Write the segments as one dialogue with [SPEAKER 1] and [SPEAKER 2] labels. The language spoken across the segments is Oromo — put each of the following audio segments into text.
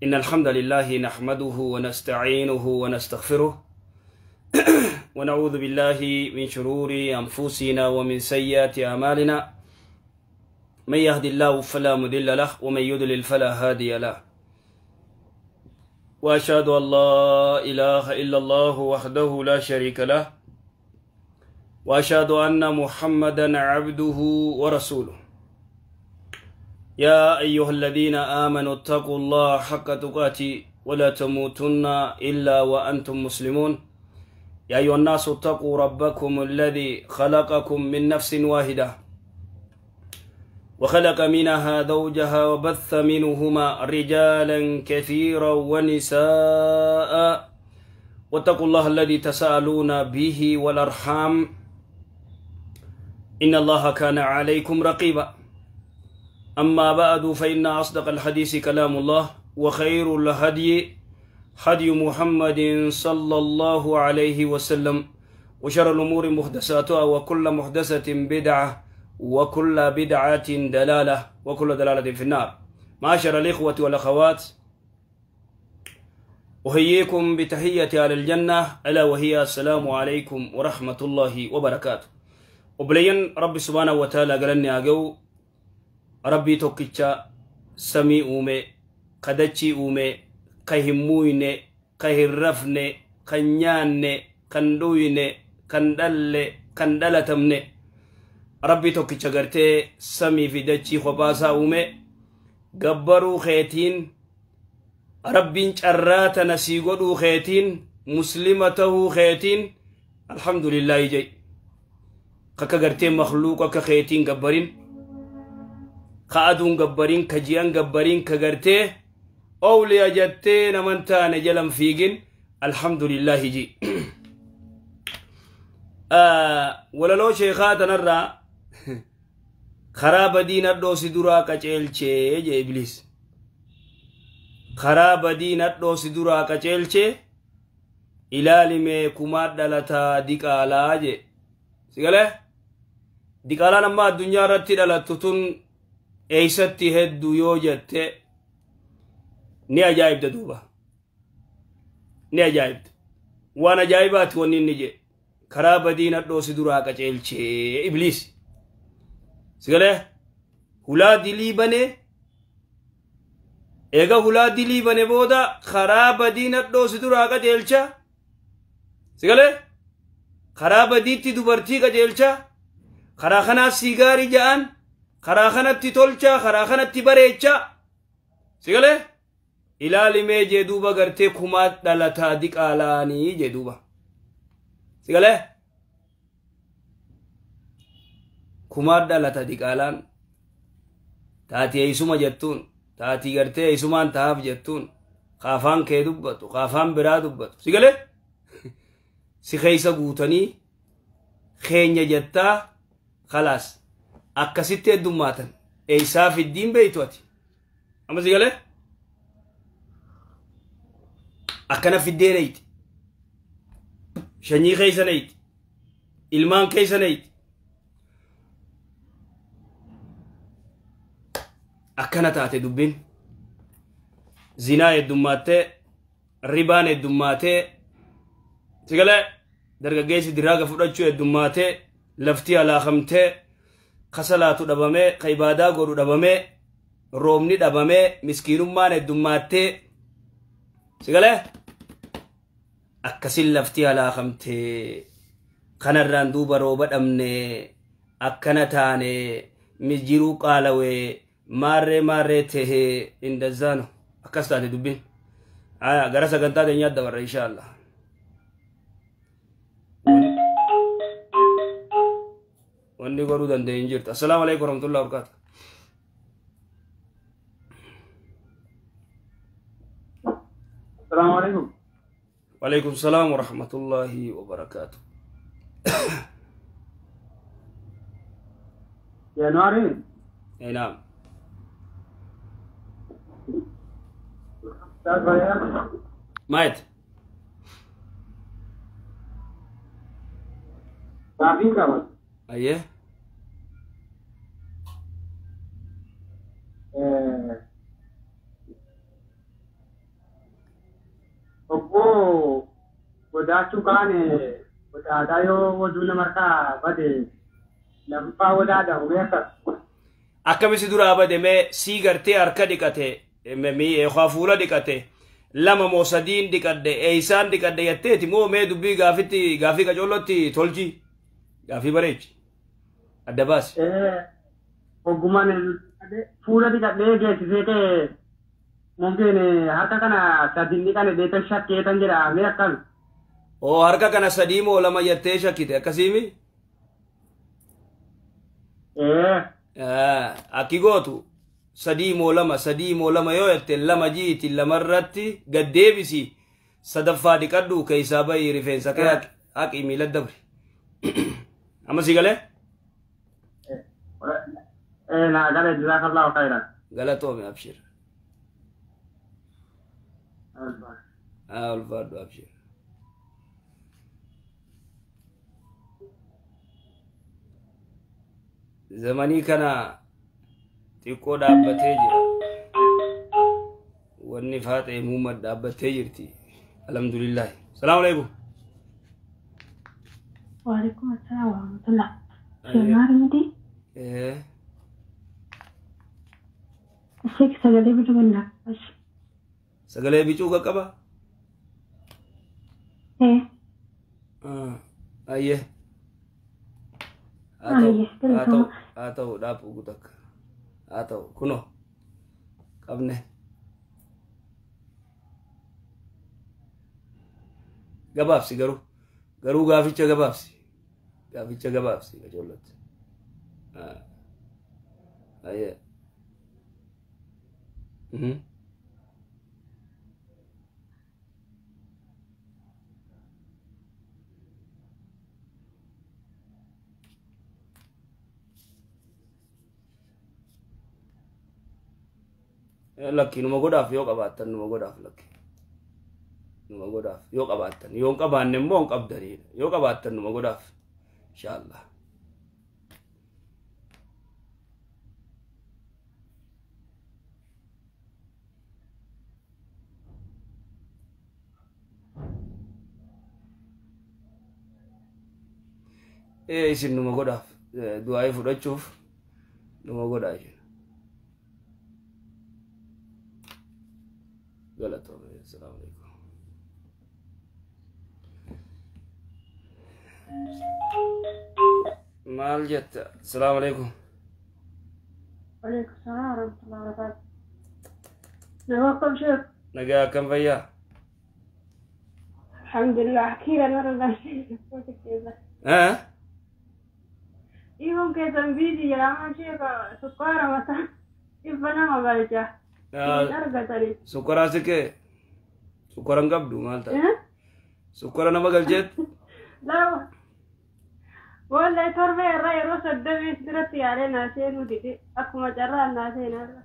[SPEAKER 1] إن الحمد لله نحمده ونستعينه ونستغفره ونعوذ بالله من شرور أنفسنا ومن سيئات أعمالنا من يهد الله فلا مضل له ومن يضلل فلا هادي له وأشهد أن لا إله إلا الله وحده لا شريك له وأشهد أن محمدا عبده ورسوله يا أيها الذين آمنوا اتقوا الله حق تقاته ولا تموتن إلا وأنتم مسلمون يا أيها الناس اتقوا ربكم الذي خلقكم من نفس واحدة وخلق منها زوجها وبث منهما رجالا كثيرا ونساء واتقوا الله الذي تساءلون به والأرحام إن الله كان عليكم رقيبا أما بعد فإن أصدق الحديث كلام الله وخير الهدي هدي محمد صلى الله عليه وسلم وشر الأمور محدثاتها وكل محدثة بدعة وكل بدعة دلالة وكل دلالة في النار. معاشر الإخوة والأخوات، أحييكم بتحية أهل الجنة ألا وهي السلام عليكم ورحمة الله وبركاته. وبلين رب سبحانه وتعالى قالني أجو ربي توكيتشا سمي أومي قدتشي أومي كهمويني كهرفني كنياني كندويني كندلي كندلتمني ربي توكيتشا قرتي سمي في دتشي خباسا أومي قبرو خيتين ربي انشرات نسيقودو خيتين مسلمته خيتين الحمد لله جاي كاكا قرتي مخلوق كاكا خيتين قبرين خادون قبرين كجيان قبرين كغرتي أولي أجتين منتان جلم فيقين الحمد لله جي ولا لو شيخات نرى خراب دين الدوس دراك أجلشي جي إبليس خراب دين الدوس دراك أجلشي إلالي مي كماد دلتا ديكالا جي سيقاله ديكالا نما الدنيا رتي دلتتون eeysatti hedduu yoo jette ni ajaa'ibda duuba ni ajaa'ibda waan ajaa'ibaati wanni inni jedhe karaa badiin hadhoosi duraa qaceelchee ibliis sigalee hulaa dilii bane eega hulaa dilii bane booda karaa badiin hadhoosi duraa qaceelcha sigalee karaa badiitti dubartii qaceelcha karaa kanaas sigaarii ja'an karaa kanatti tolcha karaa kanatti bareecha sigale ilaali mee jeduuba gartee kumaa dhalataa diqaalaanii jeduuba sigale kumaa dhalata diqaalaan taati eeysuma jettuun taati gartee eeysumaan tahaaf jettuun kaafaan kee dubbatu kaafaan biraa dubbatu sigale si keeysa guutanii keenya jettaa khalaas akkasitti heddummaatan eeysaaf iddiin beeytu ati amma sigale akkana fiddeenayti shanyii keeysanayti ilmaan keeysanayti akkana taate dubbin zinaa heddummaatee ribaan heddummaatee sigale dargaggeessi diraaga fudhachuu heddummaatee laftii alaakamtee kasalaatu dhabame kaibadaa godhu dhabame roobni dhabame miskiinummaan heddummaatee sigale akkasin laftii alaakamtee kanarraan duuba rooba dhabne akkana taane mijiruu qaalawee maarree tehee indazzaano akkas taate dubbin gara sagantaa teenyaat dabarra inshaallah واني قولوا دندين جرت. السلام عليكم ورحمة الله وبركاته.
[SPEAKER 2] السلام عليكم.
[SPEAKER 1] وعليكم السلام ورحمة الله وبركاته.
[SPEAKER 2] يا نارين.
[SPEAKER 1] اي نعم. مايت.
[SPEAKER 2] تعرفين كمان.
[SPEAKER 1] ايه
[SPEAKER 2] وداتو كان ودادا يو ودونا مركا بدي لمفا ودادا وميكا
[SPEAKER 1] akkami si dura abade mee sii gartee harka dhiqate mi khafula dhiqate lama moo sadiin dhiqadde eeysaan dhiqadde yatteeti moo mee dubbii gaafii qacollotti tolchi gaafii bareechi adda baasi
[SPEAKER 2] ogummaan fuula dhiqadhee geessisee mungkin harka kana sadiin dhiqane beekan shakkeetan jedha mee akkami
[SPEAKER 1] oo harka kana sadii moo lama yattee shakkite akkasiimi akki gootu sadii moo lama yoo jette lama jiiti lamarratti gaddeebisi sadaffaa dhiqadhu keeysaa bayi rifeensa kee haqii miila dabri amma si galee
[SPEAKER 2] naa gale jazaakallahu khayran
[SPEAKER 1] galatoomi abshir ulfaadhu abshir zamanii kana xiqqoo dhaabbatee jira wanni faaxee muhammad dhaabbatee jirti alhamdulillah salaamu alaykum
[SPEAKER 3] wa alaykum assalam wa rahmatullah shemaar midi shek sagalee bitu ganna
[SPEAKER 1] sagalee bicuu qaqqaba ayye atau dapu gutak atau kuno kabne gababsi garu gaficha gababsi kajolot aye lakki numa godhaaf yoo qabaattan numa godhaaf lakki numa godhaaf yoo qabaattan yoo qabaanne immoo hin qabdaniidha yoo qabaattan numa godhaaf inshaallah isin numa godhaaf du'aa'ii fudhachuuf numa godhaa isheen غلط السلام عليكم مال جت السلام عليكم
[SPEAKER 3] وعليكم السلام ورحمة الله وبركاته نواكم شيخ
[SPEAKER 1] نجا كم فيا
[SPEAKER 3] الحمد لله أخيرا مرة يوم كذا بيجي يا عم شيخ سكارة مثلا يبنا ما بالجا
[SPEAKER 1] sukara sike sukaran gabdu malta sukara nama galjet
[SPEAKER 3] لا والله تربي الرأي روس الدم يسرتي علينا شيء ودي أكو مجرى الناس هنا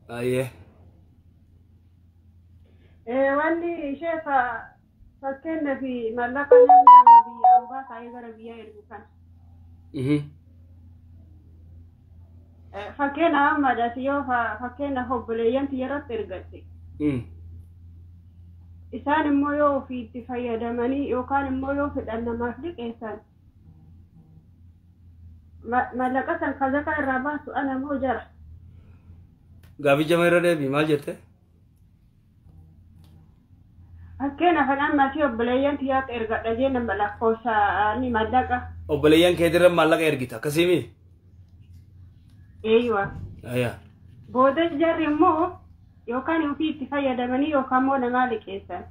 [SPEAKER 1] أيه
[SPEAKER 3] واللي شايفة فكرنا في ملقا العربية أو باس عايز عربية يرجوكان فكرنا أما جاتيو فكرنا حب لين تيرت ترجعتي إنسان مويو في تفاية دمني يوكان مويو في أن ما فيك إنسان ملقا كذاك الرباس أنا مو جرح
[SPEAKER 1] غافي جميرة ده بما جته
[SPEAKER 3] فكرنا فنما في حب لين تيات إرجع لجينا ملقوسا أني مدقة
[SPEAKER 1] حب لين كهدر ملقا إرجعتا كسيمي
[SPEAKER 3] ايوه
[SPEAKER 1] ايوه
[SPEAKER 3] بودش جري مو يوكان يوفي تفايا دمني يوكان مو نمالك إنسان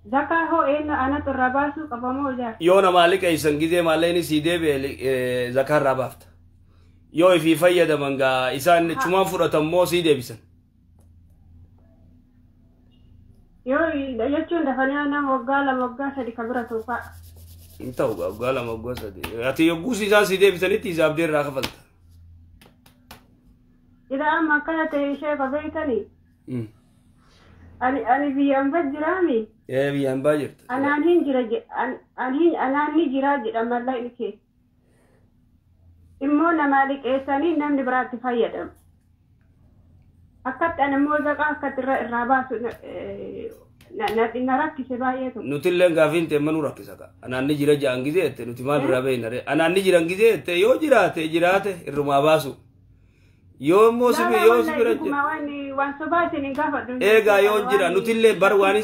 [SPEAKER 3] ذكا هو إن أنا ترباسو قبامو جار
[SPEAKER 1] يونا مالك إنسان جدي ماليني سيدي بي ذكر ربافت يو في فايا دمنغا إنسان چمان فرطا مو سيدي بيسن
[SPEAKER 3] يو يجون دفني أنا وقالا سدي كبرة توفا
[SPEAKER 1] انت وقالا موقع سدي ياتي يوقوس إنسان سيدي بيسن إتي زاب دير راخفلت
[SPEAKER 3] إذا أما كانت شيء بيتني أنا بيان بجرامي
[SPEAKER 1] إيه بيان باجرت
[SPEAKER 3] أنا أنا نجراج أما لا إلكي إمونا مالك إيساني نم نبرات فايدم أكت أنا موزق أكت الراباس نركز بايته
[SPEAKER 1] نتلين قافين تمنو ركزك أنا نجرا جانجزيت نتما درابين نري أنا نجرا جانجزيت يو جراته الرما باسو يوم موسم يوم سبرج
[SPEAKER 3] وان سباتي نقافد
[SPEAKER 1] إيجا يوم جرا نتلين بار واني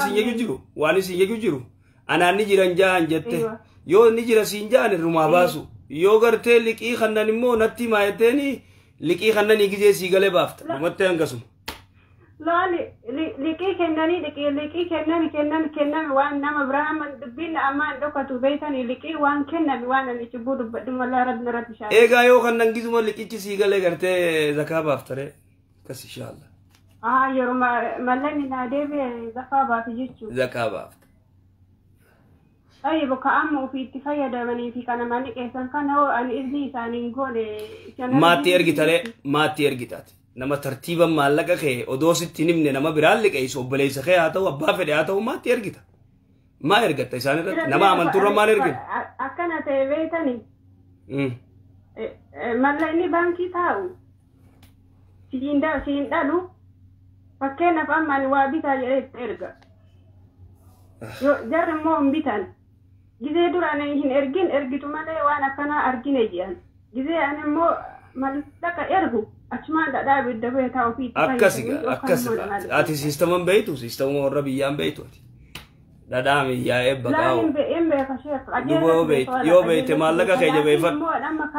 [SPEAKER 1] سينجي جرو أنا نجرا جان جته يو نجرا سينجان الرما باسو يو غرتي لكي خنن مو نتي ما يتني لكي خنن يجي سيغلي بافت متى انقسم
[SPEAKER 3] لا لكي كنني وان نما ابراهيم دبين امان دوكتو بيتني لكي وان كنن وان اللي تبود بدم ولا رد نرد شاء
[SPEAKER 1] ايغا يو خنن جيزو لكي سيغلي غرتي زكاه بافتره كس ان شاء الله
[SPEAKER 3] يرو ملني نادي زكاه بافجيچو
[SPEAKER 1] زكاه بافت
[SPEAKER 3] أي بك أمو في اتفاقية دامني في كان مالك إنسان كان هو أن إذني ثاني نقول
[SPEAKER 1] ما تيرجي ترى ما تيرجي تات نما ترتيبا مالك خي ودوس التنين من نما برالك أي صوب ليس خي هذا وبا في هذا وما تيرجي تا ما يرجع تيسان نما عمل تورا ما يرجع
[SPEAKER 3] أكنا تبيتني مالني بانكي تاو سيندا لو فكنا فما نوابيتا يرجع جرم مو مبيتان جزء دور أنا هين أرجيتو ماله وأنا كنا أرجيني جيان جزء أنا مو مالك أرجو أشمان دا بدبه تاو في
[SPEAKER 1] أكسك أتي سيستم بيتو سيستم الربي يام بيتو دا دامي يا إبقى
[SPEAKER 3] لا إم بكشيف
[SPEAKER 1] يو بيت مالك خيجة بيفر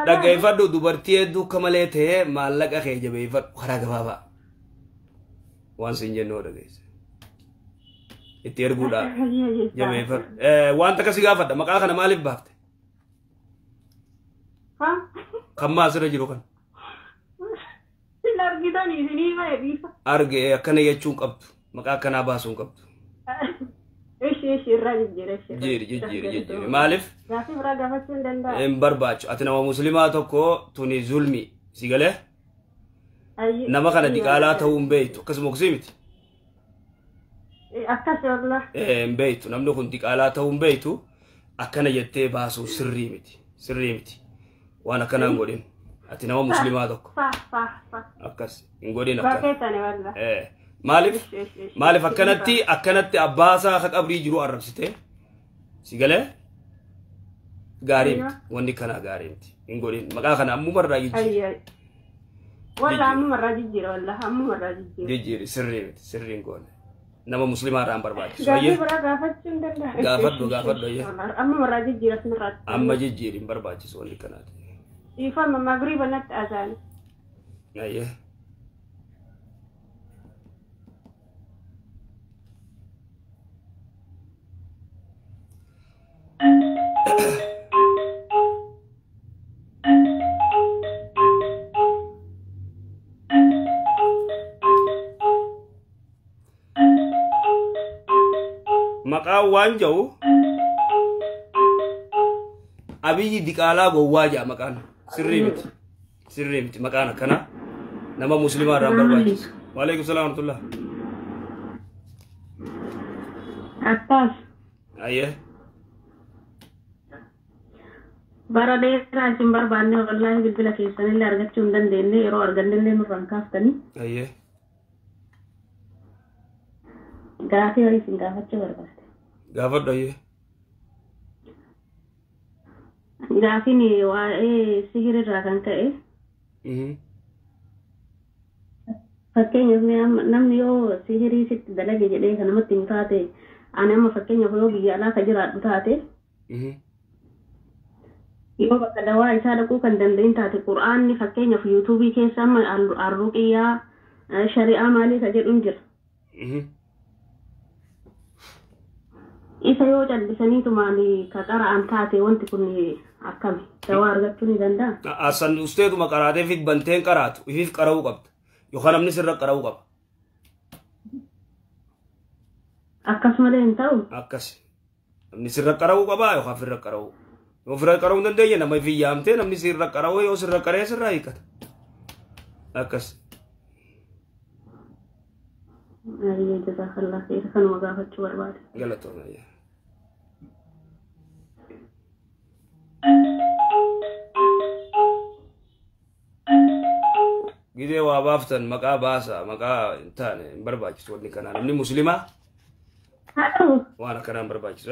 [SPEAKER 1] دا كيفر دو دبرتي دو كمالته مالك خيجة بيفر خراج بابا وان سنجن نور جيس التيرجودا جميفر وانت كسيغافد مقا خنا مالف بافت
[SPEAKER 3] ها
[SPEAKER 1] كما سر جيرو كان
[SPEAKER 3] نرغيداني سني ما يبيف
[SPEAKER 1] ارغي كن يچون قبط مقا كنا باسون قبط
[SPEAKER 3] ايش الراجل
[SPEAKER 1] جيري مالف
[SPEAKER 3] غافي براغا فچن دندا
[SPEAKER 1] ام برباچ اتنا مسلماتو كو توني ظلمي سيغله نما كان ديقالا توم بيت كسمو كسيمت
[SPEAKER 3] أكثر والله
[SPEAKER 1] بيتو نملو كنت قالاتهم بيتو أكنا يتي باسو سريمتي وأنا كنا نقولين أتنا مسلماتك
[SPEAKER 3] صح
[SPEAKER 1] أكس نقولين
[SPEAKER 3] باكيتني والله
[SPEAKER 1] مالف أكنتي أباسا خك أبري جرو عربستي سيقله غاريمت واني كنا غاريمتي نقولين مقا خنا أمو مرة يجي
[SPEAKER 3] والله أمو مرة جيجير والله أمو مرة
[SPEAKER 1] جيجير سريمتي نقول nama muslimah ram berbagi. Soalnya. Gafat do ya.
[SPEAKER 3] Amma meraji jiras merat.
[SPEAKER 1] Amma jirim berbagi soal di kanat.
[SPEAKER 3] Ifa maghrib banat azan.
[SPEAKER 1] Ya ya. Maka wanjau abiyyi diqala gowwaja makan sirrimti makana kana nama muslima ram barbajis wa alaikum salam warahmatullah
[SPEAKER 3] atas
[SPEAKER 1] aye
[SPEAKER 3] barade rasim barbanne wallahi bilbila kesan illa argachum dan denne ero argandenne no rankaftani
[SPEAKER 1] aye
[SPEAKER 3] gafi ori singafachu barbade
[SPEAKER 1] gafad aye
[SPEAKER 3] gafi ni wa sihir rakan kae fakkenya namni yo sihiri sit dalage jede kana matin taate anama fakkenya ho biya ala kajira taate yo bakka dawa isa da ku kan dandain taate qur'an ni fakkenya fi youtube ke sama ar-ruqiyya shari'a mali ka jedun jir isa yo jallisani tumani ka qara'an taate wanti kunni akkami dawa argachuni danda
[SPEAKER 1] asan usteedu maqarate fi banteen qaratu ifif qara'u qabta يخرم نسر قراو قب
[SPEAKER 3] أكاس مالين تاو
[SPEAKER 1] أكاس نسر قراو قبا يخافر قراو يخافر قراو نديه نما في يامتين نم نسر قراو يوسر قراي سر رايكت أكاس
[SPEAKER 3] أيه جزاك الله خير كان وقافت شوار بعد
[SPEAKER 1] غلطونا يا gide wa baftan maka basa maka intane barbaci to ni kana ni muslima
[SPEAKER 3] Halo.
[SPEAKER 1] وانا كلام برباجس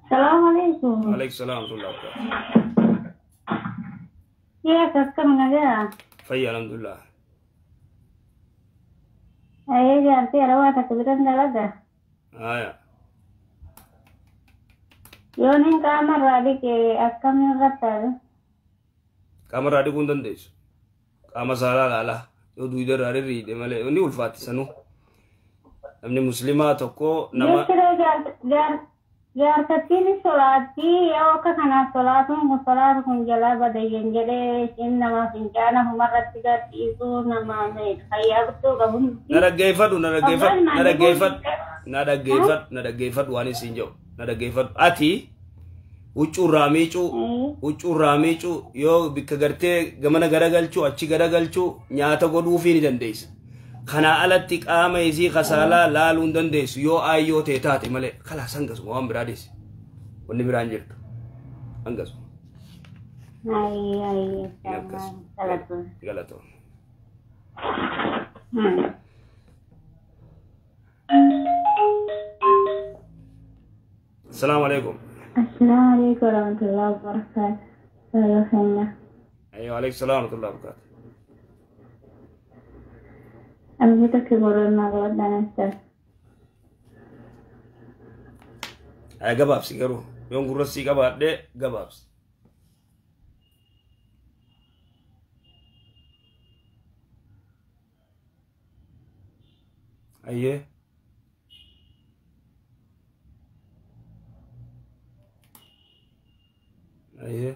[SPEAKER 3] Assalamualaikum.
[SPEAKER 1] وعليكم السلام ورحمة الله وبركاته.
[SPEAKER 3] Iya, kakak mengajar.
[SPEAKER 1] فيا الحمد لله.
[SPEAKER 3] Ayo, ganti rawat aku bilang talaga.
[SPEAKER 1] آية
[SPEAKER 3] Yonin kamar lagi ke akam yang kata.
[SPEAKER 1] كاميرا دي كون دنديس كاما سالا لا يو دويدر راري ريد مالي وني ولفاتي سنو نمني مسلمات كو نما
[SPEAKER 3] Jar katini solati ya oka kana solatu kun jala badayen jale in nama sinkana humarat tiga itu nama me kaya betul gabung.
[SPEAKER 1] nada geifat wani sinjo nada geifat ati uccu ramicu yo bikka garte gamana garagalchu achi garagalchu nyaata godhuufi ni dandeessa kana alatti qaama isii kasaalaa laaluu hin dandeessu yoo aayyoo ta'e taate malee kalaas hangasuma waan biraa deessi wanni biraan jirtu hangasuma. Galatoon. Assalamu alaikum.
[SPEAKER 3] Assalamualaikum warahmatullahi wabarakatuh.
[SPEAKER 1] Ayo alaikum salam warahmatullahi wabarakatuh.
[SPEAKER 3] Aku tak kebaran malam dan esok.
[SPEAKER 1] Ay gabaabsi garuu yoon gurrasii qabaadhe gabaabsi. Ayyee. Ayyee.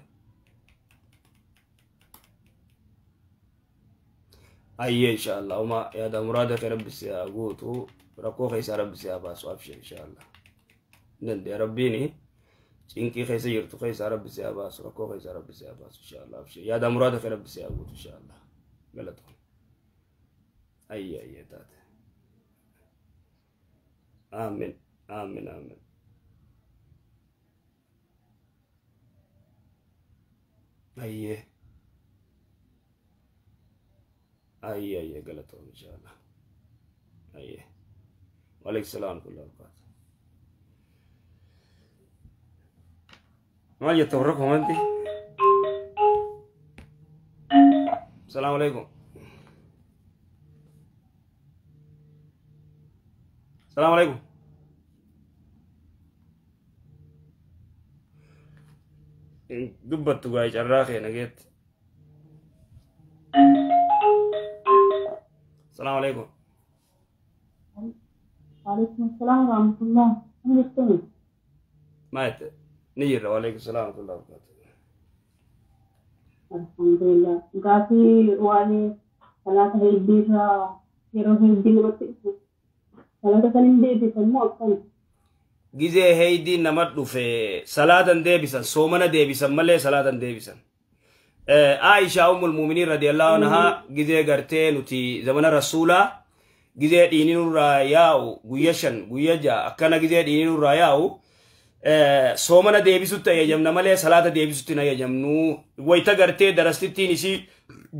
[SPEAKER 1] Ayyee inshallah uma yaada muraada ka rabbi si haa guutu rakkoo keessa rabbi si haa baasu abshir inshallah. Dandee rabbiini cinqii keessa jirtu keessa rabbi si haa baasu rakkoo keessa rabbi si haa baasu inshallah abshir yaada muraada ka rabbi si haa guutu inshallah. Galatoon. Ayyee taate. Amin. Ayyee galatoon inshallah. Ayyee. Waalaikum salaam warahmatullahi wabarakatuh. Maal jettu warra komanti? Assalamu alaikum. Assalamu alaikum. Dubbattu gaay carraa kee nageetti. Assalamu alaikum.
[SPEAKER 3] Waalaikumsalam warahmatullahi wabarakatuh.
[SPEAKER 1] Maet niyirra waalaikum salam warahmatullahi wabarakatuh.
[SPEAKER 3] Alhamdulillah. Gafi wali salata hidira yero hidin wati. Salata kanin deebisan mo akkan.
[SPEAKER 1] Gizee heydii nama dhufe salaatan deebisan soomana deebisan malee salaatan deebisan. Aisha ummul mu'minin radiyallahu anha gizee gartee nuti zamana rasuula gizee dhiini nurraa yaa'u guyya 5 guyya 6 akkana gizee dhiini nurraa yaa'u soomana deebisutti ayyamna malee salaata deebisutti ayyamnu wayta gartee darastittiin isii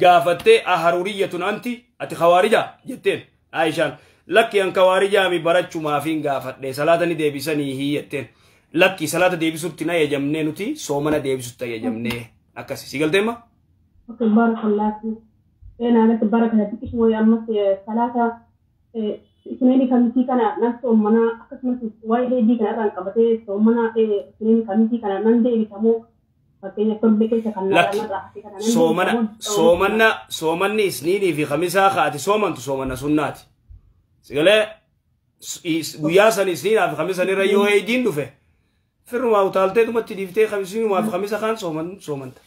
[SPEAKER 1] gaafattee aharuriyyatun anti ati khawaarija jetteen Aishaan lakki an khawaarija mi barachumaa fiin gaafadhe salaata ni deebisanii jetteen lakki salaata deebisutti ayyamne nuti soomana deebisutti ayyamne akkasi sigalteema
[SPEAKER 3] Okay, barakallahu. Ena anak barakah hati kismu yang masih salata isneni kamiti kana naso mana akasma wai hedi kana ran kabate so mana isneni kamiti kana nande bitamo pakenya tobbe ke kana
[SPEAKER 1] somanni isnini fi khamisa khaati somantu somana sunnati sigale guyasan isnina fi khamisa ni rayo hedin dufe firma utalte tumatti difte khamisini ma fi khamisa khan somanta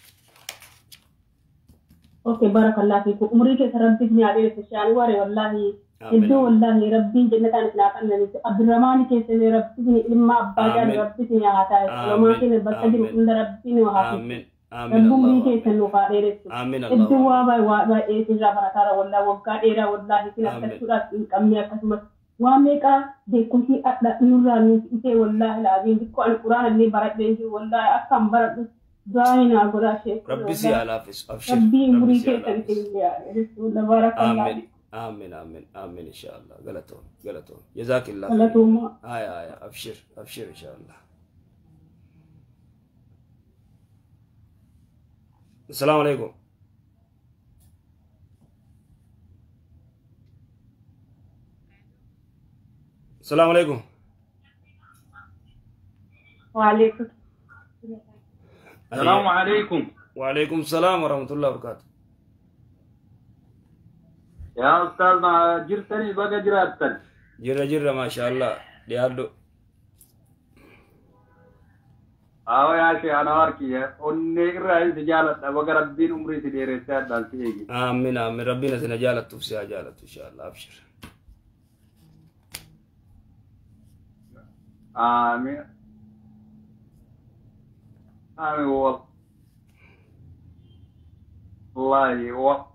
[SPEAKER 3] Okay, barakallahu fiku. Umri ke sarabbi ni ade se shanware wallahi. Iddo wallahi rabbi jannatan nakan nani. Abdurrahman ke se rabbi ni imma abbaja rabbi ni hata. Lama ke ne basajin unda rabbi ni hafi.
[SPEAKER 1] Amin.
[SPEAKER 3] Rabbi ke se no ka dere.
[SPEAKER 1] Amin.
[SPEAKER 3] Iddo wa e se jabara tara wallahi wakka dera wallahi kila tasura kamnya kasma. Wa meka de kunti adda nurra ni ite wallahi alazim ko alquran ni barat de wallahi akam barat دعينا أقول شيء
[SPEAKER 1] ربي سيالافس أبشر
[SPEAKER 3] ربي مريكي تنتهي يا رسول الله بارك الله
[SPEAKER 1] آمين آمين آمين إن شاء الله غلطون غلطون جزاك الله
[SPEAKER 3] الله توما
[SPEAKER 1] آي أبشر أبشر إن شاء الله السلام عليكم السلام عليكم
[SPEAKER 3] وعليكم
[SPEAKER 2] السلام عليكم.
[SPEAKER 1] وعليكم السلام ورحمة الله وبركاته
[SPEAKER 2] يا أستاذ جرتني بقى جراتن.
[SPEAKER 1] جرة جرة ما شاء الله ديادو
[SPEAKER 2] يا شيخ أنا أركي ونقر رئيس جالت أبغى ربين عمري تدير سير دالتيجي.
[SPEAKER 1] آمين آمين ربنا سنجالت تفسي جالت إن شاء الله أبشر
[SPEAKER 2] آمين آمين والله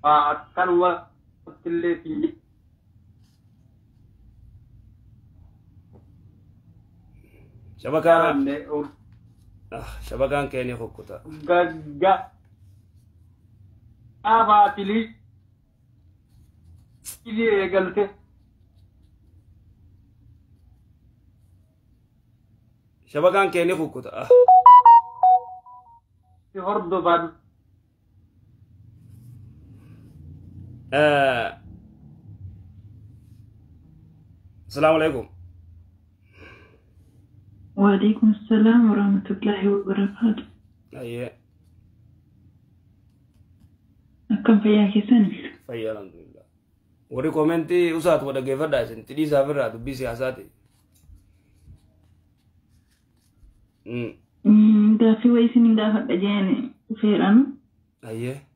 [SPEAKER 2] أكثر وقت اللي فيه
[SPEAKER 1] شبكان شبكان كيني خكوتا
[SPEAKER 2] جا أباتلي إلي قلت
[SPEAKER 1] شبكان كيني خكوتا
[SPEAKER 2] هرد بان
[SPEAKER 1] السلام عليكم
[SPEAKER 4] وعليكم السلام ورحمة الله وبركاته.
[SPEAKER 1] أيه
[SPEAKER 4] كم فياك سنة؟
[SPEAKER 1] فيا الحمد لله وري كومنتي أسات ودا كيف دايسن تدي سافر راتو بي سياساتي
[SPEAKER 4] دا في ويسين دا فد أجاني فيران.
[SPEAKER 1] أيه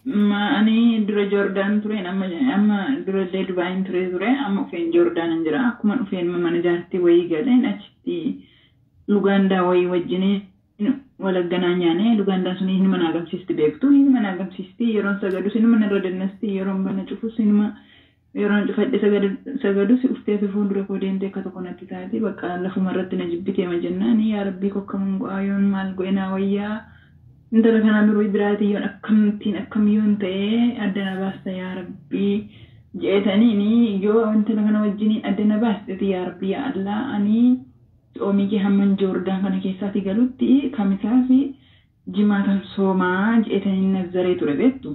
[SPEAKER 4] ما أنا درا جوردان ترين أما درا دبي ترين أما فين جوردان انجرا كمان فين ما نجارتي ويجالين أشتي لوغاندا ويوجني ولا جنانيانه لوغاندا سني هني مناغم سيستي بيكتو هني مناغم سيستي يرون سجادو سني من ردنستي يرون بنشوفو سينما يرون جفت سجادو سيفتي في فندق كودين ده كتكون تتعدي بقى لفو مرات نجبتي مجناني يا ربي كم عيون مال قينا ويا انتظر كنا نروي براتي يون أكم يون تي أدنى بس يا ربي جئتني ني جو انتظر كنا وجني أدنى بس يا ربي يا الله أني أمي هم جوردان كنا كيساتي قالوتي كمثال جماعة سوما جئتني نزري تربيتو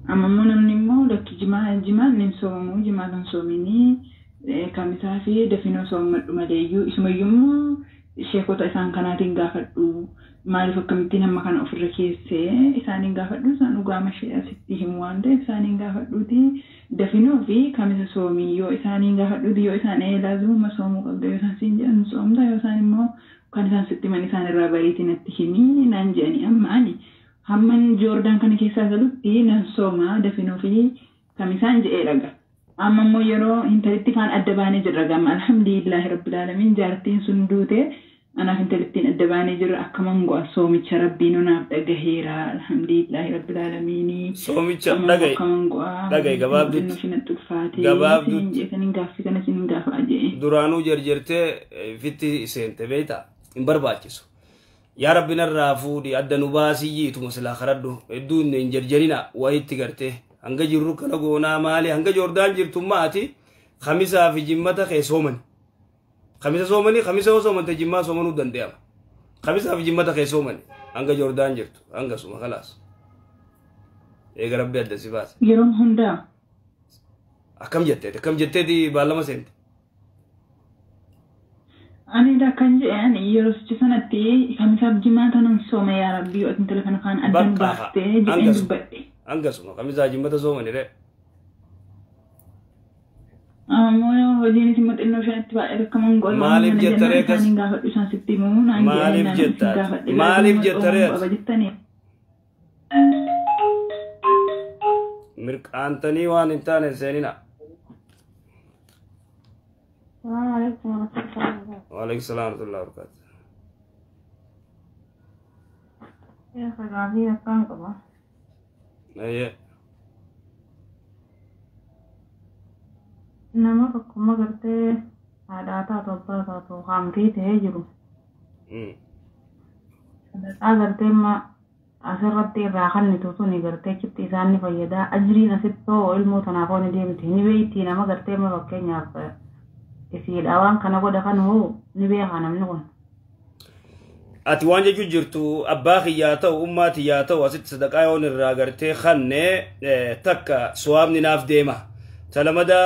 [SPEAKER 4] أما من نمو لك جماعة نمسومو جماعة سوميني كمثال دفنو سوم مديو اسمه يوم sheekota isaan kanaatiin gaafadhu maaliif akkamittiin hamma kana ofirra keessee isaaniin gaafadhu isaan dhugaama sitti himu waan ta'eef isaaniin gaafadhuuti dafinoo fi kamisa soomiyyoo isaaniin gaafadhuuti yoo isaan laazumuma soomuu qabda yoo isaan siin jedhan soomta yoo isaan immoo kan isaan sitti man isaan irraa bariitii natti himii naan jedhani amma ani hamman joordaan kana keessaa galutti nan soomaa dafinoo fi kamisaan jedhee dhaga. amma mo yero intelitti kan addabane jirra gam alhamdulillah rabbil alamin jartin sundute ana intelitti addabane jirra akamango soomicha rabbino naaf dhagaheera alhamdulillah rabbil alamin
[SPEAKER 1] soomicha dhagay gabaabdut
[SPEAKER 4] jeekan gaafi kana sin gaafa aje
[SPEAKER 1] duranu jarjerte fitti sente beeta in barbaachisu ya rabbina raafudi addanu baasiyyitu musla kharaddu edduun in jarjarina wayitti garte hanga jirru kana goona maali hanga jordaan jirtu maati khamisa fi jimmata kay soomani khamisa soomani khamisa soomanta jimma soomanu dandeema khamisa fi jimmata kay soomani hanga jordaan jirtu hanga suma khalas eega rabbi adda sifaas
[SPEAKER 4] yeroon hunda
[SPEAKER 1] akkam jettee di baalama seente
[SPEAKER 4] ani da kan je ani yeroo sanatti khamisa fi jimmata nan sooma yaa rabbi yoo telefona kan addan baaste jedheen dubbadhe
[SPEAKER 1] angasuma kamisa jimmata soomani re
[SPEAKER 4] moyo hojii simat inno shatti ba erkaman gol
[SPEAKER 1] maalif jettare kas
[SPEAKER 4] gaafadhu isaan sitti himu naan
[SPEAKER 1] maalif jettare mirqaantanii waan hin taane seenina waalaikum salaam warahmatullahi wabarakatuh
[SPEAKER 3] ya kagami akang ko ba
[SPEAKER 1] aye
[SPEAKER 3] nama tokkummaa gartee haadhaa taatu abbaa taatu hamrii ta'ee jiru
[SPEAKER 4] agartee ma asirratti irraa kan tuutuni gartee chitti isaanii fayyadaa ajriin asittoo ilmoo tanaaf ooni deemte ni beektii nama gartee ma fakkeenyaaf isiidha waan kana godha kan hoo ni beekaa namni kun.
[SPEAKER 1] Ati waan jechuu jirtu abbaa kiyyaa ta'u ummaa tiyyaa ta'u asitti sadaqaa yoon irraa gartee kanne takka suwaabni naaf deema. Talamada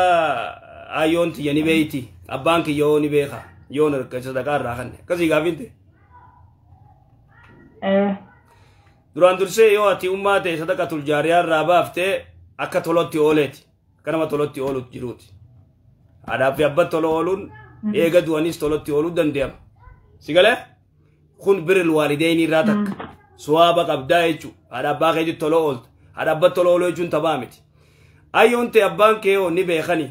[SPEAKER 1] ayyoon tiyya ni beeyti abbaan kiyya yoo ni beeka yoon irra sadaqaa irraa kanne akkasii gaafinte. Duraan dursee yoo ati ummaa ta'e sadaqatul jaariyaa irraa baaftee akka tolotti ooleeti akka nama tolotti oolutti jiruuti. Haadhaa fi abbaa tola ooluun eega du'anis tolotti ooluu dandeema. Si galee? Kun biril waalideeni irraa takka suwaaba qabdaa jechuudha. Haadha abbaa keetti tola oolta. Haadha abbaa tola ooluu jechuun taphaa miti. Ayyoon ta'e abbaan kee onni beekani.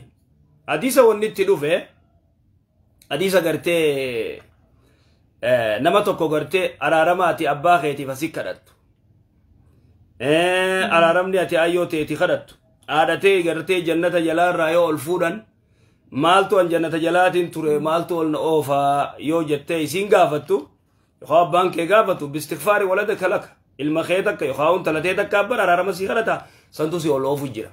[SPEAKER 1] Hadiisa wanni itti dhufe hadiisa gartee nama tokko gartee araarama ati abbaa keetiif asii kadhattu. Araaramni ati ayyoo ta'eeti kadhattu. Haadhatee gartee jannata jalaa irraa yoo ol fuudhan maaltu an jannata jalaatiin ture maaltu ol na oofaa yoo jettee isiin gaafattu. يخاف بانك يقابته باستغفار ولدك لك المخيتك يخاون تلاتيتك كابر على رمسي غلطة سنتوسي والله فجرة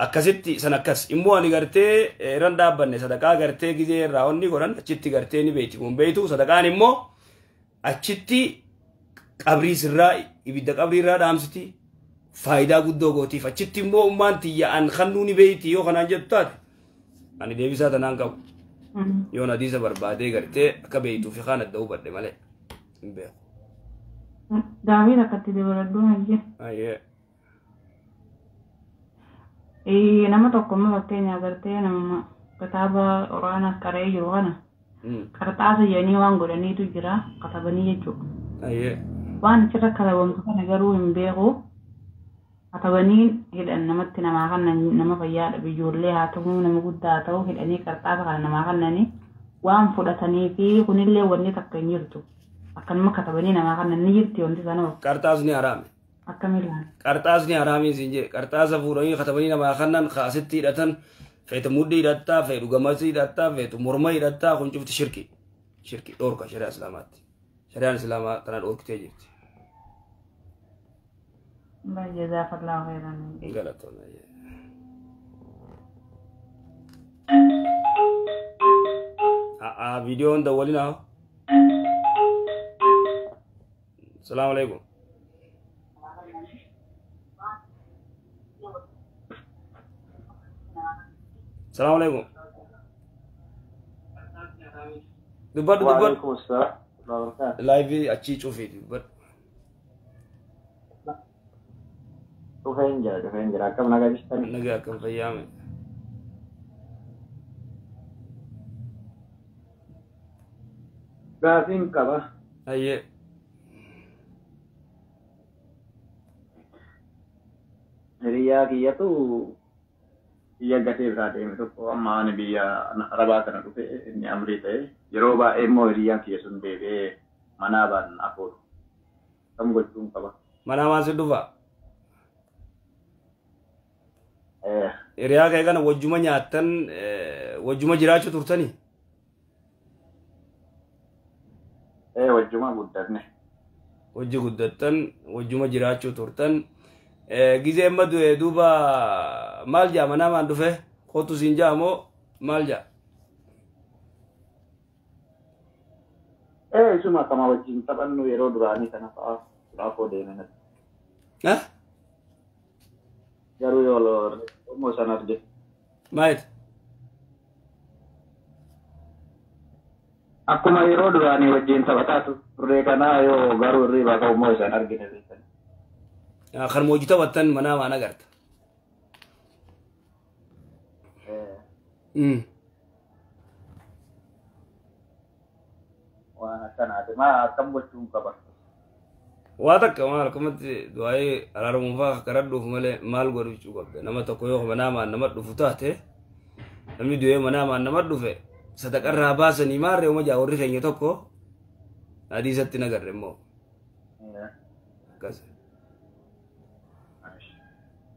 [SPEAKER 1] أكستي سنكس إمو أني قرتي رندا بني صدقاء قرتي كذي راوني قرن أشتي قرتيني بيتي من بيتو صدقاء إمو أشتي قبري سرائي يبدأ قبري را دامستي فايدة قدو قوتي فأشتي إمو أمانتي يا أن خنوني بيتي يو خنان جبتات أني ديبي ساتا نانكاو يونا ديزا بربادي قرتي كبيتو في خانة دوبر دي مالي نبيع
[SPEAKER 4] داوي لكتي دي بردوها جي
[SPEAKER 1] ايه
[SPEAKER 4] ايه نما توقم وقتين يا قرتي نما كتابة قرآن كاري جروغانا كرتاسة يعني وان قراني تجرا كتابني يجو
[SPEAKER 1] ايه
[SPEAKER 4] وان چرا كتابون كنا نگرو مبيغو كتابنين هيدا نمت نما خنا نما فيا بيجورلي هاتو نما قد هاتو هيدا ني كرتاسة خنا نما خنا ني وان فلتاني في كنيلي وني تكنيرتو akan maka tabani nama kan niyirti on disana
[SPEAKER 1] kartas ni arami
[SPEAKER 4] akamilan
[SPEAKER 1] kartas ni arami sinje kartas furoi khatabani nama khanan khasitti datan fetu muddi datta fetu gamasi datta fetu murmai datta kun chufti shirki dor ka sharia islamat tanad or kite jirti
[SPEAKER 4] ba jazakallahu khairan
[SPEAKER 1] galatona video on the walina السلام عليكم السلام عليكم دبر
[SPEAKER 5] وعليكم السلام ورحمة الله وبركاته
[SPEAKER 1] لايف अच्छी चुफी دبر
[SPEAKER 5] Dufeen jira akkam nagaa jirtani
[SPEAKER 1] nagaa kan fayyaame
[SPEAKER 5] gaafiin qaba
[SPEAKER 1] ayyee
[SPEAKER 5] hiriyaa kiyyatu biyya gatee biraa deeme tokko amma ani biyya arabaa kana dhufe inni amrii ta'e yeroo baay'ee immoo hiriyaan kiyya sun deebi'ee manaa baan afooru kam gochuun qaba.
[SPEAKER 1] Manaa maal si dhufa? Hiriyaa kee kana wajjuma nyaattan wajjuma jiraachuu turtanii?
[SPEAKER 5] Wajjuma guddatne.
[SPEAKER 1] Wajji guddattan wajjuma jiraachuu turtan. Gizee amma duuba maal jaa manaa maan dhufe kootu siin jaa moo maal jaa?
[SPEAKER 5] Isuma akkama wajjin taphannu yeroo duraanii kana fa'aa raafoo deemen. Garuu yoo immoo san arge.
[SPEAKER 1] Maayit?
[SPEAKER 5] Akkuma yeroo duraanii wajjin taphataa turre kanaa yoo garuu irriibaa ka'u immoo isaan argine.
[SPEAKER 1] Kan mojita watan mana mana garta.
[SPEAKER 5] Wah kana ada ma akan bocung kabar.
[SPEAKER 1] Wata kamal kamati doai alar mufa karadu male mal goru cukup. Nama toko yo mana mana nama dufuta te. Nami doai mana mana nama dufe. Sadakar rabasa ni mare oma jauh rifenya toko. Adi sati nagar remo. Kasih.